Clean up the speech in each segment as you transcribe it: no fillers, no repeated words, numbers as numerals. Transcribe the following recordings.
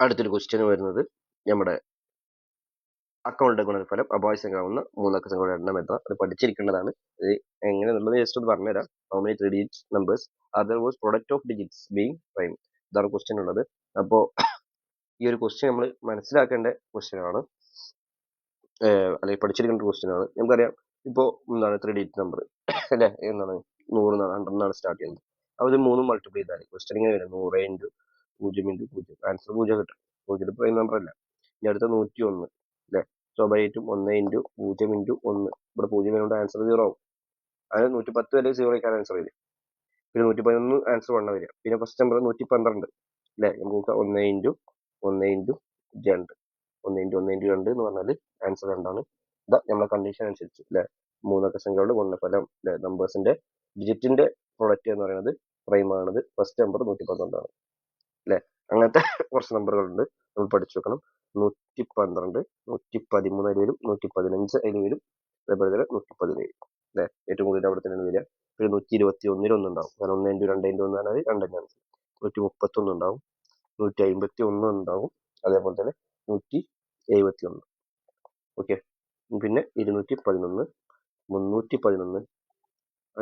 അടുത്തൊരു ക്വസ്റ്റ്യൻ വരുന്നത് നമ്മുടെ അക്കൗണ്ട് ഗുണനഫലം അപവാസ്യമാവുന്ന മൂന്നക്ക സംഖ്യകളുടെ എണ്ണം എത്ര? അത് പഠിച്ചിരിക്കേണ്ടതാണ്. ഇത് എങ്ങനെയാണെന്നുള്ളത് ജസ്റ്റ് ഒന്ന് പറഞ്ഞുതരാം. How many 3 digits numbers other was product of digits being prime. ഇതാണ് ക്വസ്റ്റ്യൻ ഉള്ളത്. അപ്പോൾ ഈ ഒരു ക്വസ്റ്റ്യൻ നമ്മൾ മനസ്സിലാക്കേണ്ട ക്വസ്റ്റ്യൻ ആണ്, അല്ലെങ്കിൽ പഠിച്ചിരിക്കേണ്ട ക്വസ്റ്റ്യൻ ആണ്. നമുക്കറിയാം ഇപ്പോൾ എന്താണ് 3 ഡിജിറ്റ് നമ്പർ അല്ലെ, എന്താണ് 100 100 സ്റ്റാർട്ട് ചെയ്യുന്നത്. അപ്പോൾ ഇത് മൂന്നും മൾട്ടിപ്ലൈ ചെയ്താൽ ക്വസ്റ്റ്യൻ ഇങ്ങനെ വരും, 100 ഇൻറ്റു 0 ഇൻറ്റു 0, ആൻസർ 0 കിട്ടും. 0 പ്രൈം നമ്പർ അല്ല. ഇനി അടുത്ത 101 അല്ലെ, സ്വാഭാവികമായിട്ടും 1 ഇൻറ്റു 0 ഇൻറ്റു 1, ഇവിടെ 0 വരുമ്പോൾ ആൻസർ 0 ആവും. അതായത് 110 വരെ 0 ആയിക്കാണ് ആൻസർ വരിക. പിന്നെ 111 ആൻസർ 1 വരിക. പിന്നെ ഫസ്റ്റ് നമ്പർ 112 അല്ലെ, നമുക്ക് നോക്കാം 1 ഇൻറ്റു 1 ഇൻറ്റു 2, 1 ഇൻറ്റു 1 ഇൻറ്റു 2 എന്ന് പറഞ്ഞാൽ ആൻസർ 2 ആണ്. ഇതാ നമ്മളെ കണ്ടീഷൻ അനുസരിച്ച് അല്ലെ, മൂന്നക്ക സംഖ്യകളുടെ ഗുണനഫലം അല്ലെ, നമ്പേഴ്സിന്റെ ഡിജിറ്റിന്റെ പ്രൊഡക്റ്റ് എന്ന് പറയുന്നത് പ്രൈം ആണത്. ഫസ്റ്റ് നമ്പർ 112 ആണ് അല്ലെ. അങ്ങനത്തെ കുറച്ച് നമ്പറുകളുണ്ട്, നമ്മൾ പഠിച്ചു വെക്കണം. 112, 113 അതിൽ വരും, 115 അതിൽ വരും, അതേപോലെ തന്നെ 117 അല്ലെ, ഏറ്റവും കൂടുതൽ അവിടെ തന്നെയാണ് വരിക. പിന്നെ 121 ഒന്നുണ്ടാവും, കാരണം 1 ഇൻറ്റു 2 ഇൻറ്റു 1 പറഞ്ഞാൽ 2 തന്നെയാണ്. 131 ഉണ്ടാവും, 151 ഉണ്ടാവും, അതേപോലെ തന്നെ 171. ഓക്കെ. പിന്നെ 211, 311,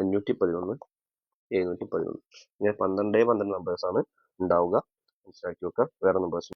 511, 711. ഇങ്ങനെ 12 നമ്പേഴ്സ് ആണ് ഉണ്ടാവുക. മനസ്സിലാക്കി വെക്കുക. വേറെ നമ്പേഴ്സ്